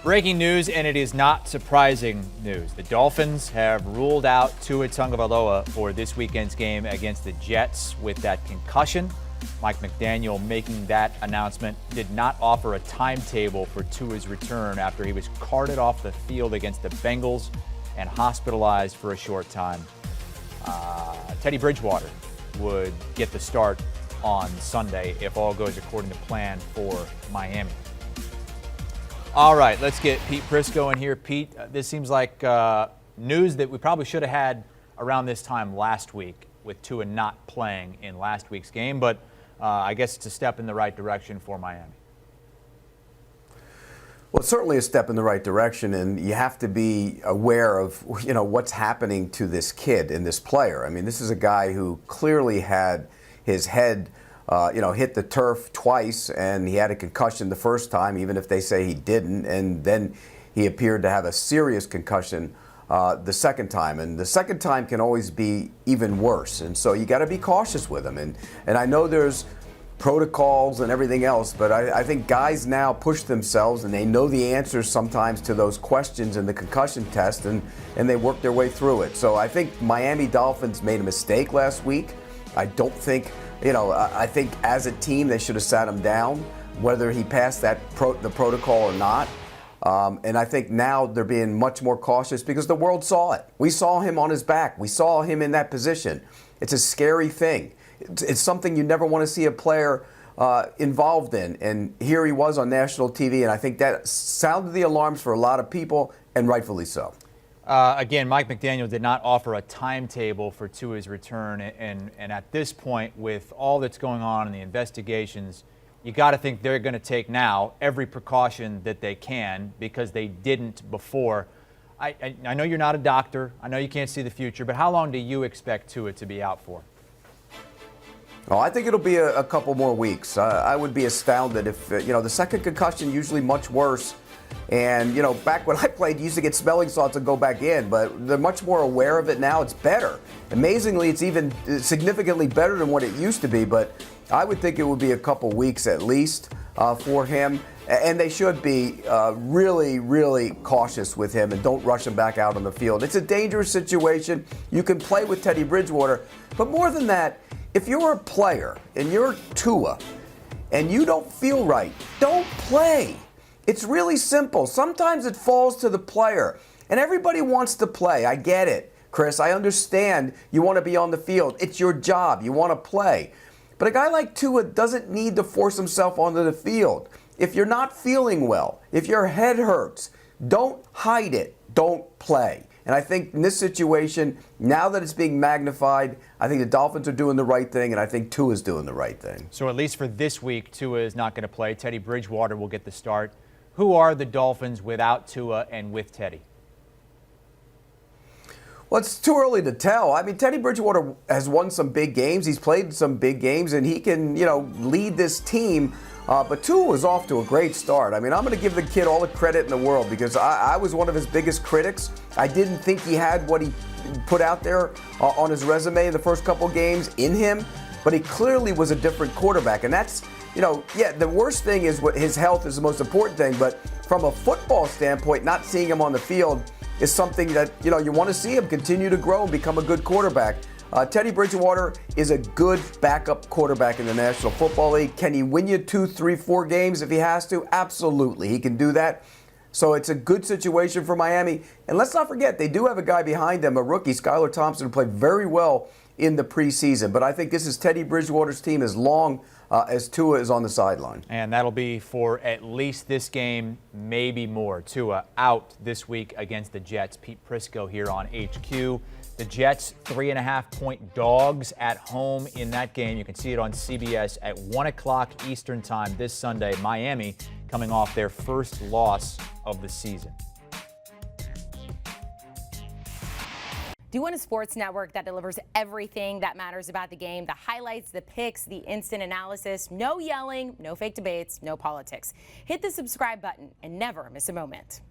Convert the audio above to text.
Breaking news, and it is not surprising news. The Dolphins have ruled out Tua Tagovailoa for this weekend's game against the Jets with that concussion. Mike McDaniel making that announcement did not offer a timetable for Tua's return after he was carted off the field against the Bengals and hospitalized for a short time. Teddy Bridgewater would get the start on Sunday if all goes according to plan for Miami. All right, let's get Pete Prisco in here. Pete, this seems like news that we probably should have had around this time last week with Tua not playing in last week's game, but I guess it's a step in the right direction for Miami. Well, it's certainly a step in the right direction, and you have to be aware of, what's happening to this kid and this player. I mean, this is a guy who clearly had his head hit the turf twice, and he had a concussion the first time, even if they say he didn't, and then he appeared to have a serious concussion the second time, and the second time can always be even worse, and so you got to be cautious with him, and I know there's protocols and everything else, but I think guys now push themselves, and they know the answers sometimes to those questions in the concussion test, and they work their way through it. So I think Miami Dolphins made a mistake last week. I don't think, I think as a team they should have sat him down, whether he passed the protocol or not. And I think now they're being much more cautious because the world saw it. We saw him on his back. We saw him in that position. It's a scary thing. It's something you never want to see a player involved in. And here he was on national TV, and I think that sounded the alarms for a lot of people, and rightfully so. Again, Mike McDaniel did not offer a timetable for Tua's return, and at this point, with all that's going on in the investigations, you got to think they're going to take now every precaution that they can because they didn't before. I know you're not a doctor. I know you can't see the future, but how long do you expect Tua to be out for? Oh, I think it'll be a couple more weeks. I would be astounded if, the second concussion usually much worse. And, back when I played, you used to get smelling salts and go back in, but they're much more aware of it now. It's better. Amazingly, it's even significantly better than what it used to be, but I would think it would be a couple weeks at least for him. And they should be really, really cautious with him and don't rush him back out on the field. It's a dangerous situation. You can play with Teddy Bridgewater, but more than that, if you're a player and you're Tua and you don't feel right, don't play. It's really simple. Sometimes it falls to the player, and everybody wants to play. I get it, Chris. I understand you want to be on the field. It's your job. You want to play. But a guy like Tua doesn't need to force himself onto the field. If you're not feeling well, if your head hurts, don't hide it. Don't play. And I think in this situation, now that it's being magnified, I think the Dolphins are doing the right thing, and I think Tua is doing the right thing. So at least for this week, Tua is not going to play. Teddy Bridgewater will get the start. Who are the Dolphins without Tua and with Teddy? Well, it's too early to tell. I mean, Teddy Bridgewater has won some big games. He's played some big games, and he can, lead this team. But Tua was off to a great start. I mean, I'm going to give the kid all the credit in the world because I was one of his biggest critics. I didn't think he had what he put out there on his resume in the first couple games in him, but he clearly was a different quarterback. And that's, the worst thing is what his health is the most important thing. But from a football standpoint, not seeing him on the field is something that, you want to see him continue to grow and become a good quarterback. Teddy Bridgewater is a good backup quarterback in the National Football League. Can he win you 2, 3, 4 games if he has to? Absolutely. He can do that. So it's a good situation for Miami. And let's not forget, they do have a guy behind them, a rookie, Skylar Thompson, who played very well in the preseason. But I think this is Teddy Bridgewater's team as long as Tua is on the sideline. And that'll be for at least this game, maybe more. Tua out this week against the Jets. Pete Prisco here on HQ. The Jets 3.5-point dogs at home in that game. You can see it on CBS at 1 o'clock Eastern time this Sunday. Miami coming off their first loss of the season. Do you want a sports network that delivers everything that matters about the game? The highlights, the picks, the instant analysis, no yelling, no fake debates, no politics. Hit the subscribe button and never miss a moment.